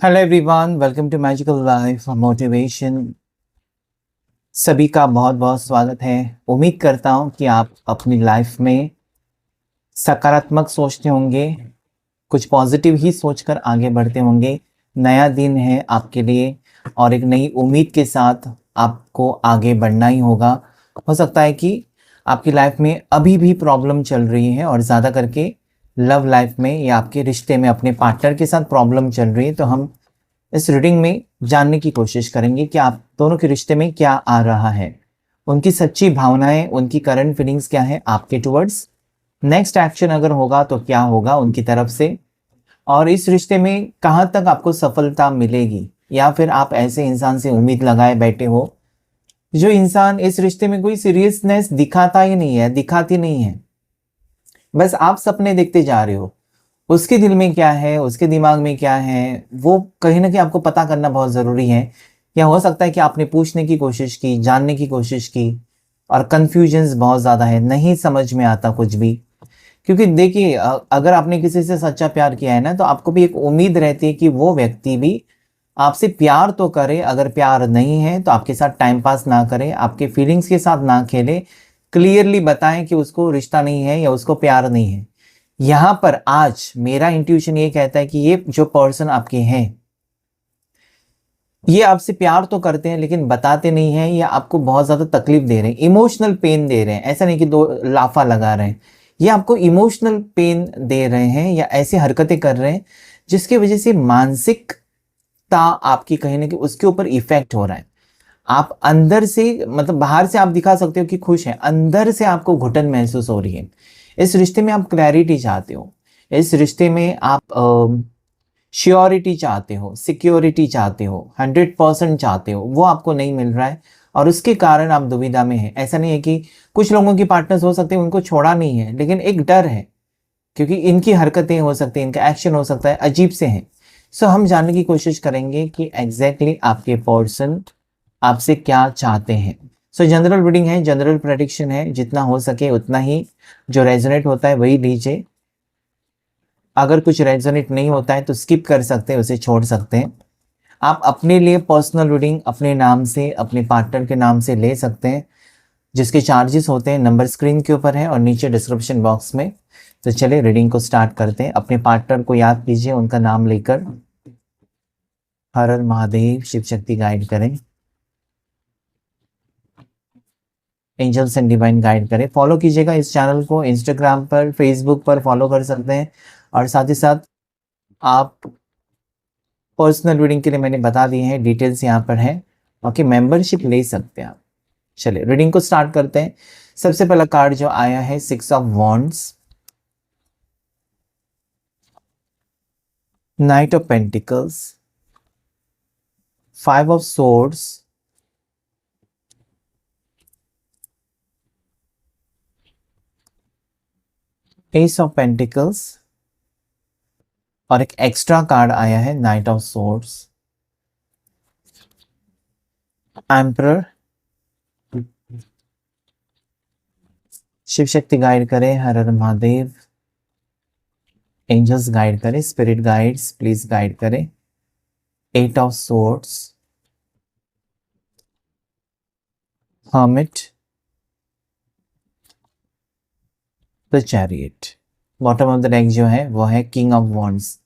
Hello everyone, welcome to magical life motivation. सभी का बहुत बहुत स्वागत है। उम्मीद करता हूँ कि आप अपनी लाइफ में सकारात्मक सोचते होंगे, कुछ पॉजिटिव ही सोचकर आगे बढ़ते होंगे। नया दिन है आपके लिए और एक नई उम्मीद के साथ आपको आगे बढ़ना ही होगा। हो सकता है कि आपकी लाइफ में अभी भी प्रॉब्लम चल रही है और ज़्यादा करके लव लाइफ में या आपके रिश्ते में अपने पार्टनर के साथ प्रॉब्लम चल रही है। तो हम इस रीडिंग में जानने की कोशिश करेंगे कि आप दोनों के रिश्ते में क्या आ रहा है, उनकी सच्ची भावनाएं, उनकी करंट फीलिंग्स क्या है आपके टुवर्ड्स। नेक्स्ट एक्शन अगर होगा तो क्या होगा उनकी तरफ से, और इस रिश्ते में कहाँ तक आपको सफलता मिलेगी, या फिर आप ऐसे इंसान से उम्मीद लगाए बैठे हो जो इंसान इस रिश्ते में कोई सीरियसनेस दिखाता ही नहीं है, दिखाती नहीं है, बस आप सपने देखते जा रहे हो। उसके दिल में क्या है, उसके दिमाग में क्या है, वो कहीं ना कहीं आपको पता करना बहुत ज़रूरी है। या हो सकता है कि आपने पूछने की कोशिश की, जानने की कोशिश की, और कन्फ्यूजन्स बहुत ज़्यादा है, नहीं समझ में आता कुछ भी। क्योंकि देखिए, अगर आपने किसी से सच्चा प्यार किया है ना, तो आपको भी एक उम्मीद रहती है कि वो व्यक्ति भी आपसे प्यार तो करे। अगर प्यार नहीं है तो आपके साथ टाइम पास ना करे, आपके फीलिंग्स के साथ ना खेले, क्लियरली बताएं कि उसको रिश्ता नहीं है या उसको प्यार नहीं है। यहाँ पर आज मेरा इंट्यूशन ये कहता है कि ये जो पर्सन आपके हैं, ये आपसे प्यार तो करते हैं लेकिन बताते नहीं हैं, या आपको बहुत ज़्यादा तकलीफ दे रहे हैं, इमोशनल पेन दे रहे हैं। ऐसा नहीं कि दो लाफा लगा रहे हैं, ये आपको इमोशनल पेन दे रहे हैं या ऐसी हरकतें कर रहे हैं जिसकी वजह से मानसिकता आपकी कहीं ना कहीं उसके ऊपर इफेक्ट हो रहा है। आप अंदर से, मतलब बाहर से आप दिखा सकते हो कि खुश हैं, अंदर से आपको घुटन महसूस हो रही है। इस रिश्ते में आप क्लैरिटी चाहते हो, इस रिश्ते में आप श्योरिटी चाहते हो, सिक्योरिटी चाहते हो, 100% चाहते हो, वो आपको नहीं मिल रहा है और उसके कारण आप दुविधा में हैं। ऐसा नहीं है कि कुछ लोगों की पार्टनर्स हो सकते हैं उनको छोड़ा नहीं है, लेकिन एक डर है क्योंकि इनकी हरकतें हो सकती हैं, इनका एक्शन हो सकता है अजीब से हैं। सो हम जानने की कोशिश करेंगे कि एग्जैक्टली आपके पर्सन आपसे क्या चाहते हैं। सो जनरल रीडिंग है, जनरल प्रेडिक्शन है, जितना हो सके उतना ही जो रेजोनेट होता है वही लीजिए। अगर कुछ रेजोनेट नहीं होता है तो स्किप कर सकते हैं, उसे छोड़ सकते हैं। आप अपने लिए पर्सनल रीडिंग अपने नाम से, अपने पार्टनर के नाम से ले सकते हैं, जिसके चार्जेस होते हैं नंबर स्क्रीन के ऊपर है और नीचे डिस्क्रिप्शन बॉक्स में। तो चलिए रीडिंग को स्टार्ट करते हैं। अपने पार्टनर को याद कीजिए, उनका नाम लेकर। हर हर महादेव, शिव शक्ति गाइड करें, एंजल्स एंड डिवाइन गाइड करें। फॉलो कीजिएगा इस चैनल को, इंस्टाग्राम पर, फेसबुक पर फॉलो कर सकते हैं। और साथ ही साथ आप पर्सनल रीडिंग के लिए मैंने बता दिए हैं, डिटेल्स यहाँ पर है, बाकी मेंबरशिप ले सकते हैं आप। चलिए रीडिंग को स्टार्ट करते हैं। सबसे पहला कार्ड जो आया है 6 of wands, knight of pentacles, 5 of swords, ace of pentacles, और एक एक्स्ट्रा कार्ड आया है knight of swords, emperor. Shiv Shakti guide करें, हर हर महादेव। एंजल्स गाइड करें, स्पिरिट गाइड्स प्लीज गाइड करें। 8 of swords, hermit, the chariot. Bottom of the deck जो है वो है किंग ऑफ वॉन्ड्स।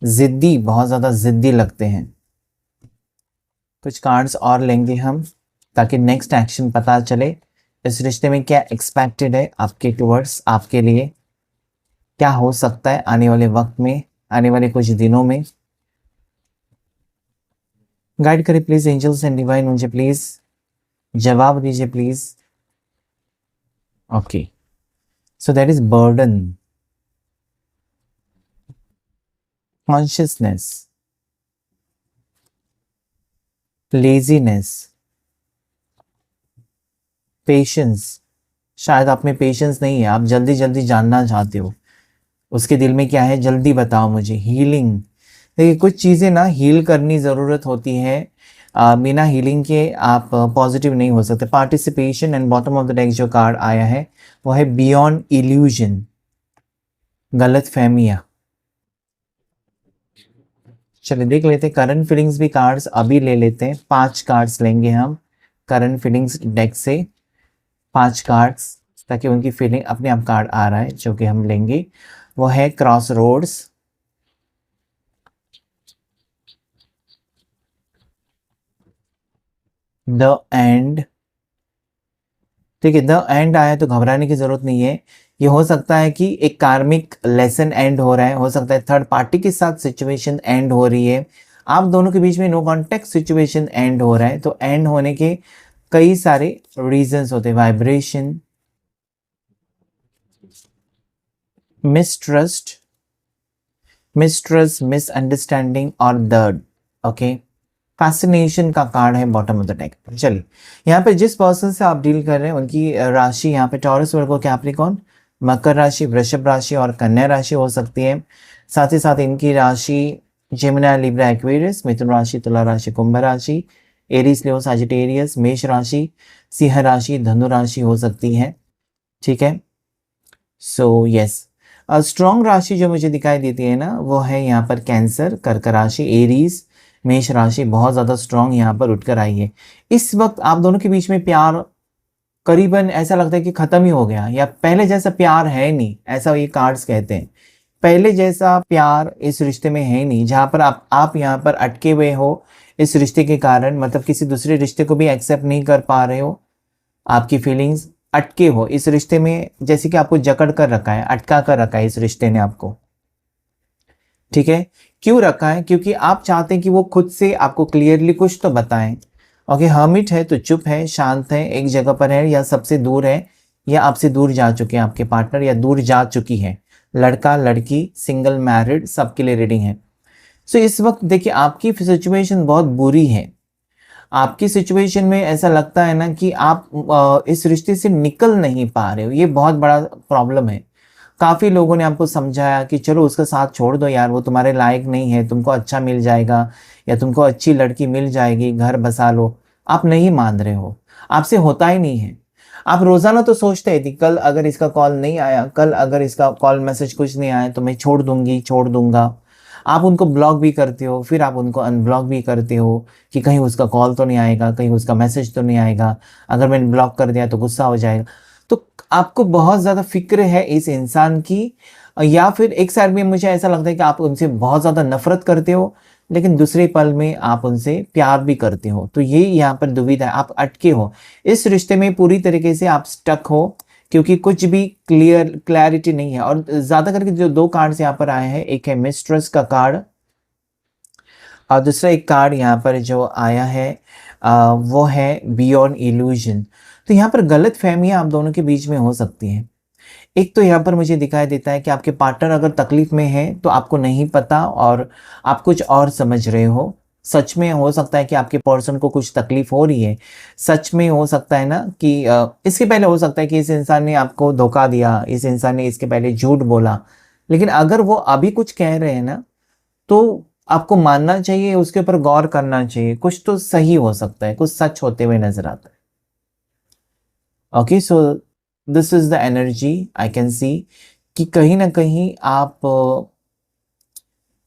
जिद्दी, बहुत ज्यादा जिद्दी लगते हैं। कुछ कार्ड्स और लेंगे हम ताकि नेक्स्ट एक्शन पता चले, इस रिश्ते में क्या एक्सपेक्टेड है आपके टुवर्ड्स, आपके लिए क्या हो सकता है आने वाले वक्त में, आने वाले कुछ दिनों में। गाइड करें प्लीज एंजल्स एंड डिवाइन, मुझे प्लीज जवाब दीजिए please. Okay, so that is burden, consciousness, laziness, patience. शायद आप में पेशेंस नहीं है, आप जल्दी जल्दी जानना चाहते हो उसके दिल में क्या है, जल्दी बताओ मुझे। हीलिंग, देखिए कुछ चीज़ें ना हील करनी ज़रूरत होती है, बिना हीलिंग के आप पॉजिटिव नहीं हो सकते। Participation, and bottom of the deck जो कार्ड आया है वो है बियॉन्ड इल्यूजन, गलत फहमियाँ। चलिए देख लेते हैं करंट फीलिंग्स भी कार्ड्स अभी ले लेते हैं। 5 कार्ड्स लेंगे हम करंट फीलिंग्स डेक से, 5 कार्ड्स, ताकि उनकी फीलिंग अपने आप कार्ड आ रहा है जो कि हम लेंगे। वो है क्रॉस रोड्स, द एंड। ठीक है, द एंड आया तो घबराने की जरूरत नहीं है। ये हो सकता है कि एक कार्मिक लेसन एंड हो रहा है, हो सकता है थर्ड पार्टी के साथ सिचुएशन एंड हो रही है, आप दोनों के बीच में नो कॉन्टेक्ट सिचुएशन एंड हो रहा है। तो एंड होने के कई सारे रीजंस होते हैं, वाइब्रेशन, मिसट्रस्ट, मिसअंडरस्टैंडिंग और दर्द। ओके, फैसिनेशन का कार्ड है बॉटम ऑफ द डेक। चलिए यहाँ पे जिस पर्सन से आप डील कर रहे हैं उनकी राशि यहाँ पे टॉरस, वर्गो, कैप्रिकॉर्न, मकर राशि, वृषभ राशि और कन्या राशि हो सकती है। साथ ही साथ इनकी राशि जेमिनी, लिब्रा, एक्वेरियस, मिथुन राशि, तुला राशि, कुंभ राशि, एरीज, लियो, सजिटेरियस, मेष राशि, सिंह राशि, धनु राशि हो सकती है। ठीक है, सो यस, स्ट्रॉन्ग राशि जो मुझे दिखाई देती है ना वो है यहाँ पर कैंसर, कर्क राशि, एरीज, मेष राशि बहुत ज़्यादा स्ट्रॉन्ग यहाँ पर उठकर आई है। इस वक्त आप दोनों के बीच में प्यार करीबन ऐसा लगता है कि ख़त्म ही हो गया, या पहले जैसा प्यार है नहीं, ऐसा ये कार्ड्स कहते हैं। पहले जैसा प्यार इस रिश्ते में है नहीं, जहाँ पर आप यहाँ पर अटके हुए हो इस रिश्ते के कारण, मतलब किसी दूसरे रिश्ते को भी एक्सेप्ट नहीं कर पा रहे हो, आपकी फीलिंग्स अटके हो इस रिश्ते में, जैसे कि आपको जकड़ कर रखा है, अटका कर रखा है इस रिश्ते ने आपको। ठीक है, क्यों रखा है? क्योंकि आप चाहते हैं कि वो खुद से आपको क्लियरली कुछ तो बताएं। ओके, हर्मिट है तो चुप है, शांत है, एक जगह पर है, या सबसे दूर है, या आपसे दूर जा चुके हैं आपके पार्टनर, या दूर जा चुकी है, लड़का लड़की, सिंगल, मैरिड, सबके लिए रीडिंग है। सो इस वक्त देखिए आपकी सिचुएशन बहुत बुरी है। आपकी सिचुएशन में ऐसा लगता है ना कि आप इस रिश्ते से निकल नहीं पा रहे हो, ये बहुत बड़ा प्रॉब्लम है। काफ़ी लोगों ने आपको समझाया कि चलो उसका साथ छोड़ दो यार, वो तुम्हारे लायक नहीं है, तुमको अच्छा मिल जाएगा, या तुमको अच्छी लड़की मिल जाएगी, घर बसा लो। आप नहीं मान रहे हो, आपसे होता ही नहीं है। आप रोज़ाना तो सोचते थे कल अगर इसका कॉल नहीं आया, कल अगर इसका कॉल मैसेज कुछ नहीं आया तो मैं छोड़ दूंगी, छोड़ दूंगा। आप उनको ब्लॉक भी करते हो, फिर आप उनको अनब्लॉक भी करते हो कि कहीं उसका कॉल तो नहीं आएगा, कहीं उसका मैसेज तो नहीं आएगा, अगर मैंने ब्लॉक कर दिया तो गुस्सा हो जाएगा। तो आपको बहुत ज़्यादा फिक्र है इस इंसान की, या फिर एक साइड में मुझे ऐसा लगता है कि आप उनसे बहुत ज़्यादा नफरत करते हो, लेकिन दूसरे पल में आप उनसे प्यार भी करते हो। तो ये यहाँ पर दुविधा है, आप अटके हो इस रिश्ते में, पूरी तरीके से आप स्टक हो, क्योंकि कुछ भी क्लैरिटी नहीं है। और ज़्यादा करके जो 2 कार्ड्स यहाँ पर आए हैं, एक है मिस्ट्रेस का कार्ड और दूसरा एक कार्ड यहाँ पर जो आया है वो है बियॉन्ड इल्यूजन। तो यहाँ पर गलत फहमियाँ आप दोनों के बीच में हो सकती हैं। एक तो यहाँ पर मुझे दिखाई देता है कि आपके पार्टनर अगर तकलीफ में है तो आपको नहीं पता और आप कुछ और समझ रहे हो। सच में हो सकता है कि आपके पर्सन को कुछ तकलीफ हो रही है। सच में हो सकता है ना कि इसके पहले हो सकता है कि इस इंसान ने आपको धोखा दिया, इस इंसान ने इसके पहले झूठ बोला, लेकिन अगर वो अभी कुछ कह रहे हैं ना तो आपको मानना चाहिए, उसके ऊपर गौर करना चाहिए, कुछ तो सही हो सकता है, कुछ सच होते हुए नजर आता है। Okay, so this is the energy I can सी कि कहीं ना कहीं आप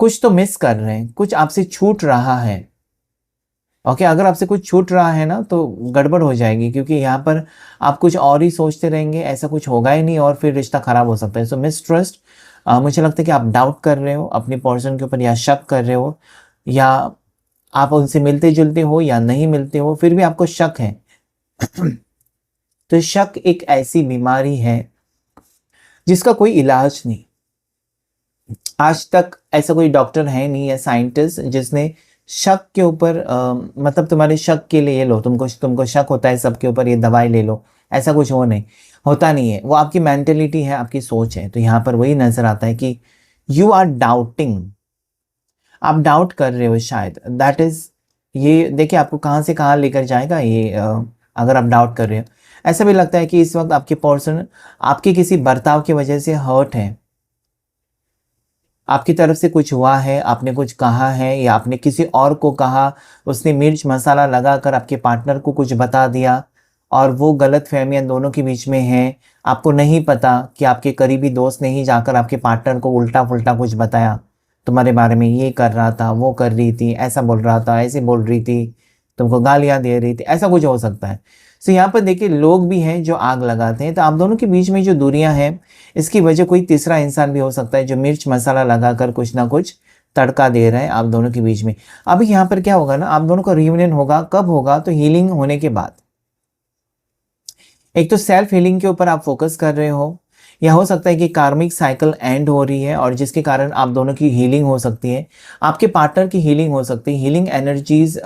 कुछ तो मिस कर रहे हैं, कुछ आपसे छूट रहा है। ओके, अगर आपसे कुछ छूट रहा है ना तो गड़बड़ हो जाएगी, क्योंकि यहाँ पर आप कुछ और ही सोचते रहेंगे, ऐसा कुछ होगा ही नहीं और फिर रिश्ता खराब हो सकता है। सो मिसट्रस्ट, मुझे लगता है कि आप डाउट कर रहे हो अपने पर्सन के ऊपर, या शक कर रहे हो, या आप उनसे मिलते जुलते हो या नहीं मिलते हो फिर भी आपको शक है। तो शक एक ऐसी बीमारी है जिसका कोई इलाज नहीं। आज तक ऐसा कोई डॉक्टर है नहीं या साइंटिस्ट जिसने शक के ऊपर मतलब तुम्हारे शक के लिए ये लो, तुमको शक होता है सबके ऊपर, ये दवाई ले लो, ऐसा कुछ हो नहीं, होता नहीं है। वो आपकी मेंटेलिटी है, आपकी सोच है। तो यहाँ पर वही नजर आता है कि यू आर डाउटिंग, आप डाउट कर रहे हो शायद, दैट इज, ये देखिए आपको कहाँ से कहाँ लेकर जाएगा ये अगर आप डाउट कर रहे हो। ऐसा भी लगता है कि इस वक्त आपके पर्सन आपके किसी बर्ताव की वजह से हर्ट है, आपकी तरफ से कुछ हुआ है, आपने कुछ कहा है या आपने किसी और को कहा, उसने मिर्च मसाला लगाकर आपके पार्टनर को कुछ बता दिया और वो गलत फहमियाँ दोनों के बीच में है। आपको नहीं पता कि आपके करीबी दोस्त ने ही जाकर आपके पार्टनर को उल्टा फुल्टा कुछ बताया, तुम्हारे बारे में ये कर रहा था, वो कर रही थी, ऐसा बोल रहा था, ऐसे बोल रही थी, तुमको गालियां दे रही थी, ऐसा कुछ हो सकता है। सो यहाँ पर देखिए लोग भी हैं जो आग लगाते हैं। तो आप दोनों के बीच में जो दूरियां हैं, इसकी वजह कोई तीसरा इंसान भी हो सकता है जो मिर्च मसाला लगाकर कुछ ना कुछ तड़का दे रहा है आप दोनों के बीच में। अभी यहाँ पर क्या होगा ना, आप दोनों का रियूनियन होगा, कब होगा, तो हीलिंग होने के बाद। एक तो सेल्फ हीलिंग के ऊपर आप फोकस कर रहे हो, या हो सकता है कि कार्मिक साइकिल एंड हो रही है और जिसके कारण आप दोनों की हीलिंग हो सकती है, आपके पार्टनर की हीलिंग हो सकती है। हीलिंग एनर्जीज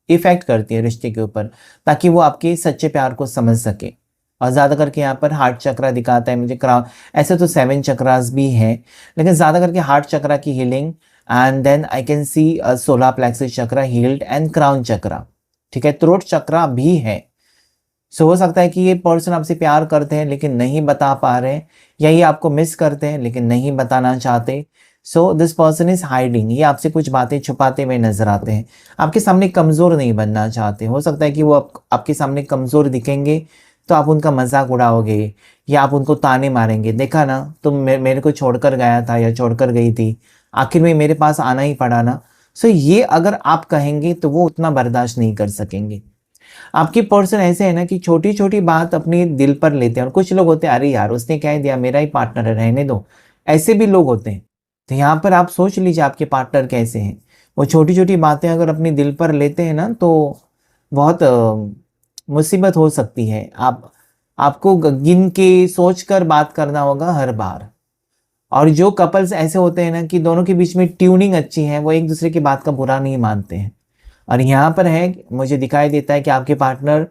इफेक्ट करती है रिश्ते के ऊपर, ताकि वो आपके सच्चे प्यार को समझ सके। और ज़्यादा करके यहाँ पर हार्ट चक्रा दिखाता है मुझे, क्राउन, ऐसे तो 7 चक्रास भी हैं, लेकिन ज़्यादा करके हार्ट चक्रा की healing, and then I can see solar plexus chakra healed and crown chakra, ठीक है, थ्रोट चक्रा भी है। सो हो सकता है कि ये पर्सन आपसे प्यार करते हैं लेकिन नहीं बता पा रहे हैं, या ये आपको मिस करते हैं लेकिन नहीं बताना चाहते। So this person is hiding, ये आपसे कुछ बातें छुपाते हुए नजर आते हैं, आपके सामने कमज़ोर नहीं बनना चाहते। हो सकता है कि वो आपके सामने कमज़ोर दिखेंगे तो आप उनका मजाक उड़ाओगे, या आप उनको ताने मारेंगे, देखा ना तुम मेरे को छोड़कर गया था या छोड़कर गई थी, आखिर में मेरे पास आना ही पड़ा ना। सो ये अगर आप कहेंगे तो वो उतना बर्दाश्त नहीं कर सकेंगे। आपके पर्सन ऐसे है ना कि छोटी छोटी बात अपने दिल पर लेते हैं, और कुछ लोग होते हैं अरे यार उसने कह दिया, मेरा ही पार्टनर है, रहने दो, ऐसे भी लोग होते हैं। तो यहाँ पर आप सोच लीजिए आपके पार्टनर कैसे हैं। वो छोटी छोटी बातें अगर अपने दिल पर लेते हैं ना तो बहुत मुसीबत हो सकती है। आपको गिन के सोच कर बात करना होगा हर बार। और जो कपल्स ऐसे होते हैं ना कि दोनों के बीच में ट्यूनिंग अच्छी है, वो एक दूसरे की बात का बुरा नहीं मानते हैं। और यहाँ पर है, मुझे दिखाई देता है कि आपके पार्टनर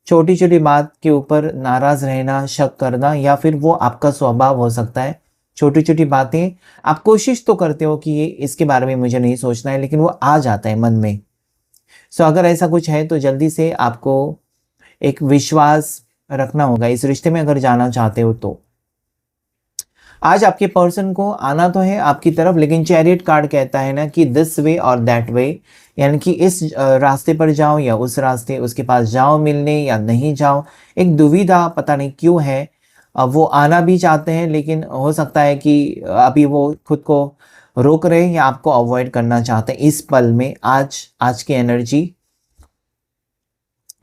छोटी छोटी बात के ऊपर नाराज रहना, शक करना, या फिर वो आपका स्वभाव हो सकता है। छोटी छोटी बातें आप कोशिश तो करते हो कि ये इसके बारे में मुझे नहीं सोचना है, लेकिन वो आ जाता है मन में। सो अगर ऐसा कुछ है तो जल्दी से आपको एक विश्वास रखना होगा इस रिश्ते में अगर जाना चाहते हो तो। आज आपके पर्सन को आना तो है आपकी तरफ, लेकिन चैरियट कार्ड कहता है ना कि दिस वे और दैट वे, यानी कि इस रास्ते पर जाओ या उस रास्ते, उसके पास जाओ मिलने या नहीं जाओ, एक दुविधा पता नहीं क्यों है। वो आना भी चाहते हैं लेकिन हो सकता है कि अभी वो खुद को रोक रहे हैं या आपको अवॉइड करना चाहते हैं इस पल में। आज की एनर्जी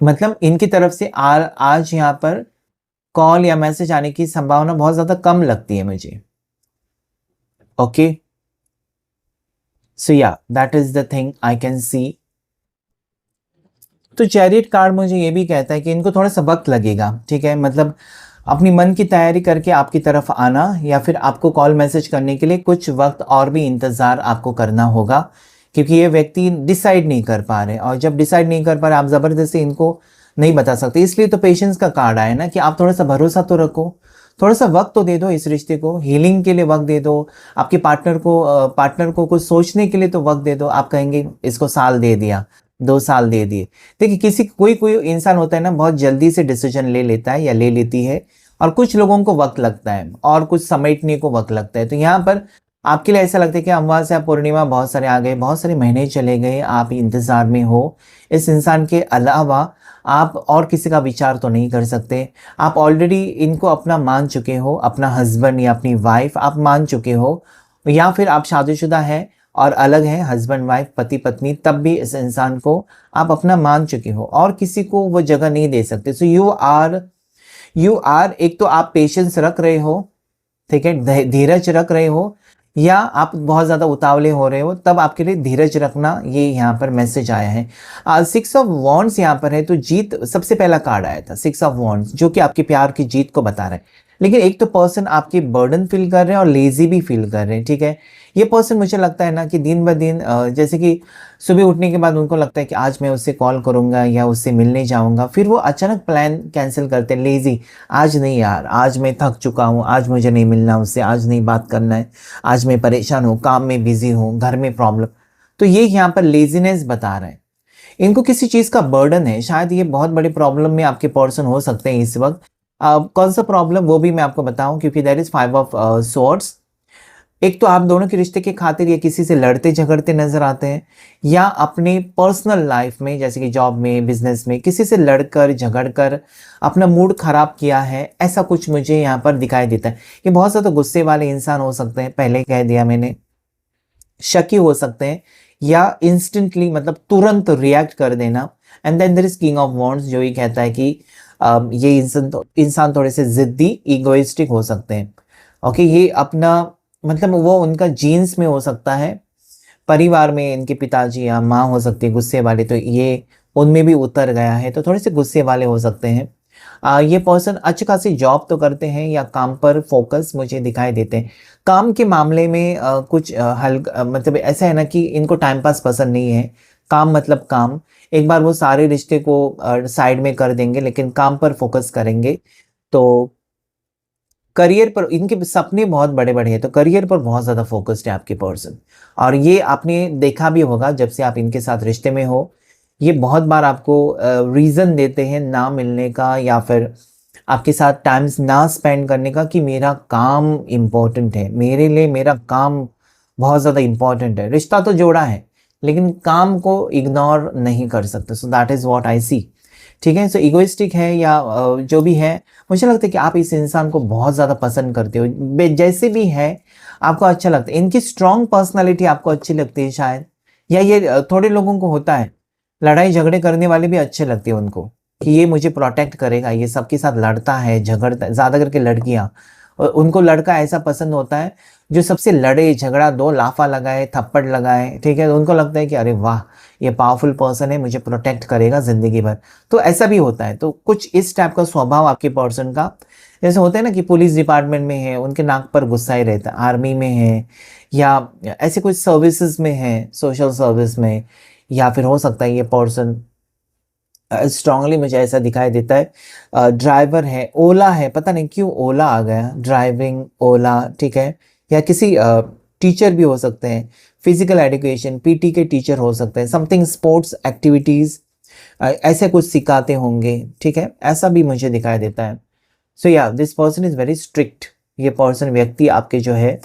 मतलब इनकी तरफ से आज यहाँ पर कॉल या मैसेज आने की संभावना बहुत ज्यादा कम लगती है मुझे। ओके, सो या that is the thing I can सी। तो चैरियट कार्ड मुझे ये भी कहता है कि इनको थोड़ा सा वक्त लगेगा, ठीक है, मतलब अपनी मन की तैयारी करके आपकी तरफ आना, या फिर आपको कॉल मैसेज करने के लिए कुछ वक्त और भी इंतज़ार आपको करना होगा, क्योंकि ये व्यक्ति डिसाइड नहीं कर पा रहे, और जब डिसाइड नहीं कर पा रहे आप ज़बरदस्ती इनको नहीं बता सकते। इसलिए तो पेशेंस का कार्ड आया ना कि आप थोड़ा सा भरोसा तो रखो, थोड़ा सा वक्त तो दे दो, इस रिश्ते को हीलिंग के लिए वक्त दे दो, आपके पार्टनर को कुछ सोचने के लिए तो वक्त दे दो। आप कहेंगे इसको साल दे दिया, 2 साल दे दिए। देखिए कोई कोई इंसान होता है ना बहुत जल्दी से डिसीजन ले लेता है या ले लेती है, और कुछ लोगों को वक्त लगता है और कुछ समेटने को वक्त लगता है। तो यहाँ पर आपके लिए ऐसा लगता है कि अमावस्या पूर्णिमा बहुत सारे आ गए, बहुत सारे महीने चले गए, आप इंतजार में हो। इस इंसान के अलावा आप और किसी का विचार तो नहीं कर सकते। आप ऑलरेडी इनको अपना मान चुके हो, अपना हस्बैंड या अपनी वाइफ आप मान चुके हो, या फिर आप शादीशुदा हैं और अलग हैं, हस्बैंड वाइफ पति पत्नी, तब भी इस इंसान को आप अपना मान चुके हो और किसी को वो जगह नहीं दे सकते। सो यू आर एक तो आप पेशेंस रख रहे हो, ठीक है, धीरज रख रहे हो, या आप बहुत ज़्यादा उतावले हो रहे हो, तब आपके लिए धीरज रखना ये यहाँ पर मैसेज आया है। 6 ऑफ वॉन्ड्स यहाँ पर है, तो जीत सबसे पहला कार्ड आया था, 6 ऑफ वॉन्ड्स, जो कि आपके प्यार की जीत को बता रहा है। लेकिन एक तो पर्सन आपकी बर्डन फील कर रहे हैं और लेजी भी फील कर रहे हैं, ठीक है। ये पर्सन मुझे लगता है ना कि दिन ब दिन जैसे कि सुबह उठने के बाद उनको लगता है कि आज मैं उससे कॉल करूंगा या उससे मिलने जाऊंगा, फिर वो अचानक प्लान कैंसिल करते हैं, लेजी, आज नहीं यार, आज मैं थक चुका हूँ, आज मुझे नहीं मिलना उससे, आज नहीं बात करना है, आज मैं परेशान हूँ, काम में बिजी हूँ, घर में प्रॉब्लम। तो ये यहाँ पर लेजीनेस बता रहा है, इनको किसी चीज़ का बर्डन है। शायद ये बहुत बड़ी प्रॉब्लम में आपके पर्सन हो सकते हैं इस वक्त। कौन सा प्रॉब्लम वो भी मैं आपको बताऊं, क्योंकि दैट इज 5 ऑफ स्वॉर्ड्स। एक तो आप दोनों के रिश्ते के खातिर ये किसी से लड़ते झगड़ते नजर आते हैं, या अपने पर्सनल लाइफ में जैसे कि जॉब में, बिजनेस में किसी से लड़कर झगड़कर अपना मूड खराब किया है, ऐसा कुछ मुझे यहाँ पर दिखाई देता है। ये बहुत ज़्यादा गुस्से वाले इंसान हो सकते हैं, पहले कह दिया मैंने। शकी हो सकते हैं, या इंस्टेंटली मतलब तुरंत रिएक्ट कर देना। And then there is king of wands जो ये कहता है कि ये इंसान थोड़े से जिद्दी इगोइस्टिक हो सकते हैं। ओके, ये अपना मतलब वो उनका जीन्स में हो सकता है, परिवार में इनके पिताजी या माँ हो सकती है गुस्से वाले, तो ये उनमें भी उतर गया है, तो थोड़े से गुस्से वाले हो सकते हैं। ये पर्सन अच्छी खासी जॉब तो करते हैं या काम पर फोकस मुझे दिखाई देते हैं। काम के मामले में कुछ हल्का मतलब ऐसा है ना कि इनको टाइम पास पसंद नहीं है। काम मतलब काम, एक बार वो सारे रिश्ते को साइड में कर देंगे लेकिन काम पर फोकस करेंगे। तो करियर पर इनके सपने बहुत बड़े-बड़े हैं, तो करियर पर बहुत ज़्यादा फ़ोकस्ड है आपके पर्सन। और ये आपने देखा भी होगा जब से आप इनके साथ रिश्ते में हो, ये बहुत बार आपको रीज़न देते हैं ना मिलने का या फिर आपके साथ टाइम्स ना स्पेंड करने का कि मेरा काम इम्पोर्टेंट है, मेरे लिए मेरा काम बहुत ज़्यादा इम्पोर्टेंट है। रिश्ता तो जोड़ा है, लेकिन काम को इग्नोर नहीं कर सकते। So that is what I see. ठीक है? सो इगोइस्टिक है या जो भी है, मुझे लगता है कि आप इस इंसान को बहुत ज़्यादा पसंद करते हो। जैसे भी है, आपको अच्छा लगता है। इनकी स्ट्रॉन्ग पर्सनैलिटी आपको अच्छी लगती है शायद, या ये थोड़े लोगों को होता है, लड़ाई झगड़े करने वाले भी अच्छे लगते हैं उनको, कि ये मुझे प्रोटेक्ट करेगा, ये सबके साथ लड़ता है, झगड़ता है। ज़्यादा करके लड़कियाँ, उनको लड़का ऐसा पसंद होता है जो सबसे लड़े, झगड़ा, 2 लाफ़ा लगाए, थप्पड़ लगाए, ठीक है? तो उनको लगता है कि अरे वाह! ये पावरफुल पर्सन है, मुझे प्रोटेक्ट करेगा ज़िंदगी भर। तो ऐसा भी होता है। तो कुछ इस टाइप का स्वभाव आपके पर्सन का, जैसे होता है ना कि पुलिस डिपार्टमेंट में है, उनके नाक पर गुस्सा ही रहता है, आर्मी में है या ऐसे कुछ सर्विसेज़ में है, सोशल सर्विस में, या फिर हो सकता है ये पर्सन स्ट्रांगली मुझे ऐसा दिखाई देता है ड्राइवर है, ओला है, पता नहीं क्यों ओला आ गया, ड्राइविंग ओला, ठीक है? या किसी टीचर भी हो सकते हैं, फिजिकल एजुकेशन पीटी के टीचर हो सकते हैं, समथिंग स्पोर्ट्स एक्टिविटीज़ ऐसे कुछ सिखाते होंगे, ठीक है? ऐसा भी मुझे दिखाई देता है। सो या this person is very strict. ये पर्सन व्यक्ति आपके जो है,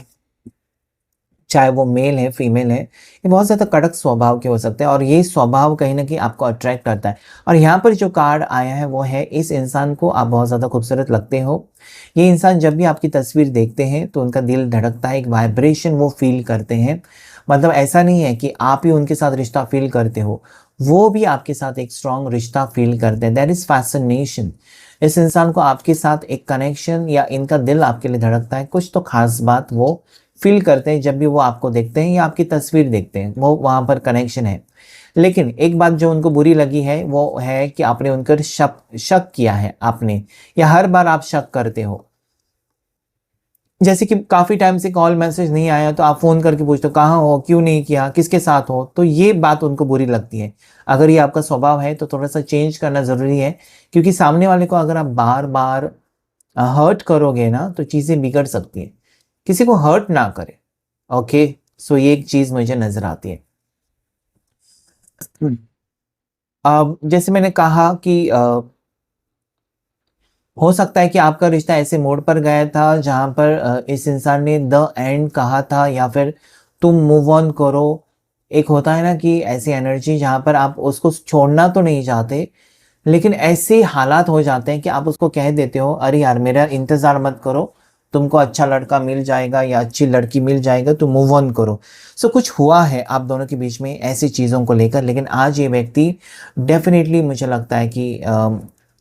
चाहे वो मेल है, फीमेल है, ये बहुत ज़्यादा कड़क स्वभाव के हो सकते हैं और ये स्वभाव कहीं न कहीं आपको अट्रैक्ट करता है। और यहाँ पर जो कार्ड आया है वो है, इस इंसान को आप बहुत ज़्यादा खूबसूरत लगते हो। ये इंसान जब भी आपकी तस्वीर देखते हैं तो उनका दिल धड़कता है, एक वाइब्रेशन वो फ़ील करते हैं। मतलब ऐसा नहीं है कि आप ही उनके साथ रिश्ता फ़ील करते हो, वो भी आपके साथ एक स्ट्रॉन्ग रिश्ता फ़ील करते हैं। That is fascination. इस इंसान को आपके साथ एक कनेक्शन या इनका दिल आपके लिए धड़कता है, कुछ तो ख़ास बात वो फ़ील करते हैं जब भी वो आपको देखते हैं या आपकी तस्वीर देखते हैं, वो वहाँ पर कनेक्शन है। लेकिन एक बात जो उनको बुरी लगी है वो है कि आपने उन पर शक किया है आपने, या हर बार आप शक करते हो। जैसे कि काफ़ी टाइम से कॉल मैसेज नहीं आया तो आप फ़ोन करके पूछते हो कहाँ हो, क्यों नहीं किया, किसके साथ हो? तो ये बात उनको बुरी लगती है। अगर ये आपका स्वभाव है तो थोड़ा-सा चेंज करना ज़रूरी है, क्योंकि सामने वाले को अगर आप बार-बार हर्ट करोगे ना तो चीज़ें बिगड़ सकती हैं। किसी को हर्ट ना करें। ओके, सो ये एक चीज़ मुझे नज़र आती है। अब जैसे मैंने कहा कि हो सकता है कि आपका रिश्ता ऐसे मोड़ पर गया था जहाँ पर इस इंसान ने द एंड कहा था, या फिर तुम मूव ऑन करो। एक होता है ना कि ऐसी एनर्जी जहाँ पर आप उसको छोड़ना तो नहीं चाहते, लेकिन ऐसे हालात हो जाते हैं कि आप उसको कह देते हो, अरे यार मेरा इंतज़ार मत करो, तुमको अच्छा लड़का मिल जाएगा या अच्छी लड़की मिल जाएगा, तो मूव ऑन करो। सो कुछ हुआ है आप दोनों के बीच में ऐसी चीज़ों को लेकर, लेकिन आज ये व्यक्ति डेफ़िनेटली मुझे लगता है कि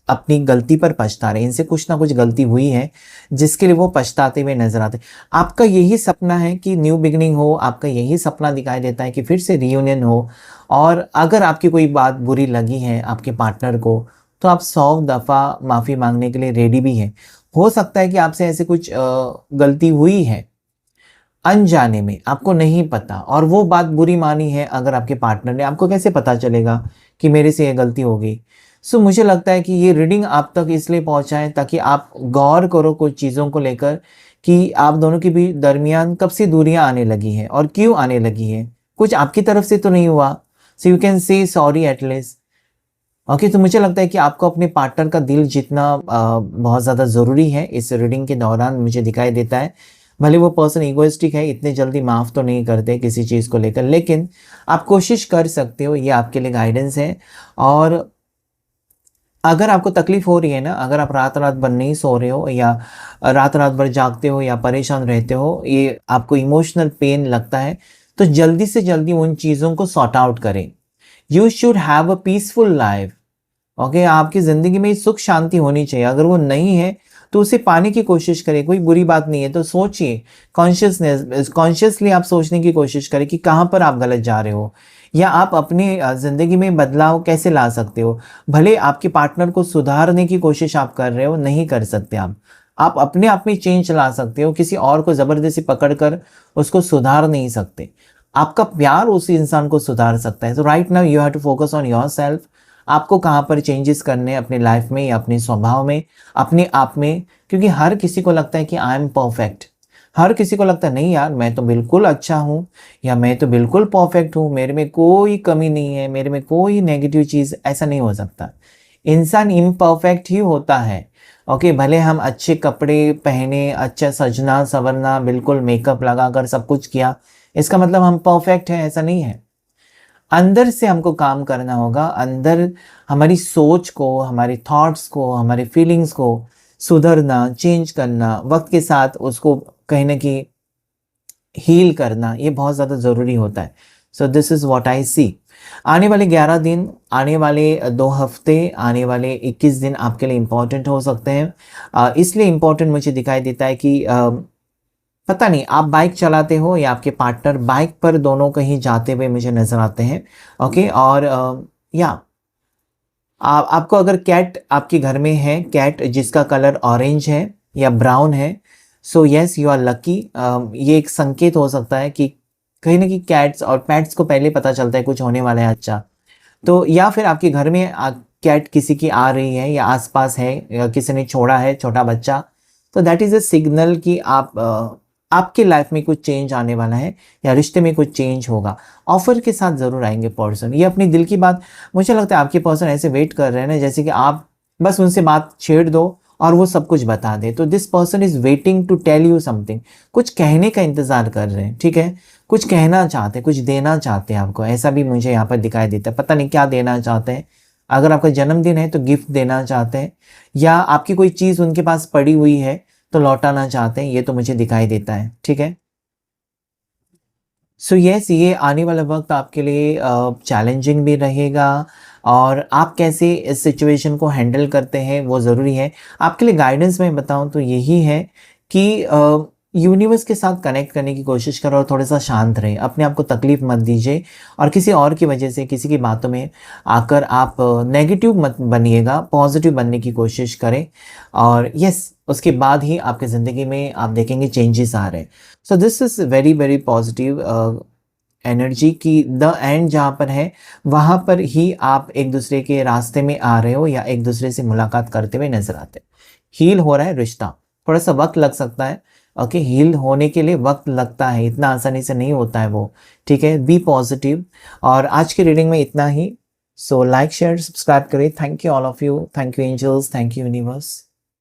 अपनी गलती पर पछता रहे हैं। इनसे कुछ ना कुछ गलती हुई है, जिसके लिए वो पछताते हुए नज़र आते हैं। आपका यही सपना है कि न्यू बिगिनिंग हो, आपका यही सपना दिखाई देता है कि फिर से रियूनियन हो, और अगर आपकी कोई बात बुरी लगी है आपके पार्टनर को, तो आप 100 दफ़ा माफ़ी माँगने के लिए रेडी भी हैं। हो सकता है कि आपसे ऐसे कुछ गलती हुई है, अनजाने में, आपको नहीं पता, और वो बात बुरी मानी है अगर आपके पार्टनर ने, आपको कैसे पता चलेगा कि मेरे से ये गलती हो गई? सो मुझे लगता है कि ये रीडिंग आप तक इसलिए पहुँचा है ताकि आप गौर करो कुछ चीज़ों को लेकर, कि आप दोनों के भी दरमियान कब से दूरियाँ आने लगी हैं और क्यों आने लगी हैं? कुछ आपकी तरफ से तो नहीं हुआ, so you can say sorry at least. Okay, तो मुझे लगता है कि आपको अपने पार्टनर का दिल जीतना बहुत ज़्यादा ज़रूरी है इस रीडिंग के दौरान, मुझे दिखाई देता है। भले वो पर्सन इगोइस्टिक है, इतने जल्दी माफ़ तो नहीं करते किसी चीज़ को लेकर, लेकिन आप कोशिश कर सकते हो, ये आपके लिए गाइडेंस है। और अगर आपको तकलीफ़ हो रही है ना, अगर आप रात-रात भर नहीं सो रहे हो या रात-रात भर जागते हो या परेशान रहते हो, ये आपको इमोशनल पेन लगता है, तो जल्दी से जल्दी उन चीज़ों को सॉर्ट आउट करें। You should have a peaceful life. Okay, आपकी ज़िंदगी में सुख शांति होनी चाहिए। अगर वो नहीं है तो उसे पाने की कोशिश करें, कोई बुरी बात नहीं है। तो सोचिए, कॉन्शियसली आप सोचने की कोशिश करें कि कहाँ पर आप गलत जा रहे हो, या आप अपनी ज़िंदगी में बदलाव कैसे ला सकते हो। भले आपके पार्टनर को सुधारने की कोशिश आप कर रहे हो, नहीं कर सकते आप अपने आप में चेंज ला सकते हो, किसी और को ज़बरदस्ती पकड़ कर उसको सुधार नहीं सकते। आपका प्यार उस इंसान को सुधार सकता है। तो right now you have to focus on yourself. आपको कहाँ पर चेंजेस करने हैं अपनी लाइफ में या अपने स्वभाव में, अपने आप में। क्योंकि हर किसी को लगता है कि आई एम परफेक्ट। हर किसी को लगता है नहीं यार, मैं तो बिल्कुल अच्छा हूँ, या मैं तो बिल्कुल परफेक्ट हूँ, मेरे में कोई कमी नहीं है, मेरे में कोई नेगेटिव चीज़। ऐसा नहीं हो सकता। इंसान इम्परफेक्ट ही होता है। ओके, भले हम अच्छे कपड़े पहने, अच्छा सजना संवरना, बिल्कुल मेकअप लगाकर सब कुछ किया, इसका मतलब हम परफेक्ट हैं, ऐसा नहीं है। अंदर से हमको काम करना होगा। अंदर हमारी सोच को, हमारे थॉट्स को, हमारे फीलिंग्स को सुधरना, चेंज करना, वक्त के साथ उसको कहीं ना कहीं हील करना, ये बहुत ज़्यादा ज़रूरी होता है। So this is what I see. आने वाले 11 दिन, आने वाले 2 हफ्ते, आने वाले 21 दिन आपके लिए इम्पॉर्टेंट हो सकते हैं। इसलिए इम्पॉर्टेंट मुझे दिखाई देता है कि पता नहीं आप बाइक चलाते हो या आपके पार्टनर बाइक पर, दोनों कहीं जाते हुए मुझे नज़र आते हैं। ओके, और या आपको अगर कैट आपके घर में है, कैट जिसका कलर ऑरेंज है या ब्राउन है, so yes you are lucky. ये एक संकेत हो सकता है कि कहीं ना कहीं कैट्स और पैट्स को पहले पता चलता है कुछ होने वाला है अच्छा। तो या फिर आपके घर में कैट किसी की आ रही है या आसपास है, या किसी ने छोड़ा है छोटा बच्चा, तो दैट इज़ अ सिग्नल कि आपकी लाइफ में कुछ चेंज आने वाला है, या रिश्ते में कुछ चेंज होगा। ऑफर के साथ ज़रूर आएंगे पर्सन। ये अपनी दिल की बात, मुझे लगता है आपके पर्सन ऐसे वेट कर रहे हैं ना, जैसे कि आप बस उनसे बात छेड़ दो और वो सब कुछ बता दे। तो this person is waiting to tell you something, कुछ कहने का इंतज़ार कर रहे हैं, ठीक है। कुछ कहना चाहते हैं, कुछ देना चाहते हैं आपको, ऐसा भी मुझे यहाँ पर दिखाई देता है। पता नहीं क्या देना चाहते हैं। अगर आपका जन्मदिन है तो गिफ्ट देना चाहते हैं, या आपकी कोई चीज़ उनके पास पड़ी हुई है तो लौटाना चाहते हैं, ये तो मुझे दिखाई देता है, ठीक है। सो यस, ये आने वाला वक्त आपके लिए चैलेंजिंग भी रहेगा, और आप कैसे इस सिचुएशन को हैंडल करते हैं वो ज़रूरी है। आपके लिए गाइडेंस मैं बताऊं तो यही है कि यूनिवर्स के साथ कनेक्ट करने की कोशिश करो और थोड़ा सा शांत रहें, अपने आप को तकलीफ मत दीजिए, और किसी और की वजह से, किसी की बातों में आकर आप नेगेटिव मत बनिएगा, पॉजिटिव बनने की कोशिश करें। और यस, उसके बाद ही आपकी ज़िंदगी में आप देखेंगे चेंजेस आ रहे हैं। सो this is very very positive energy की द एंड जहाँ पर है, वहाँ पर ही आप एक दूसरे के रास्ते में आ रहे हो, या एक दूसरे से मुलाकात करते हुए नजर आते हैं। हील हो रहा है रिश्ता, थोड़ा सा वक्त लग सकता है। ओके, हील होने के लिए वक्त लगता है, इतना आसानी से नहीं होता है वो, ठीक है। Be positive. और आज की रीडिंग में इतना ही। सो लाइक शेयर सब्सक्राइब करें। Thank you all of you, thank you angels, thank you universe.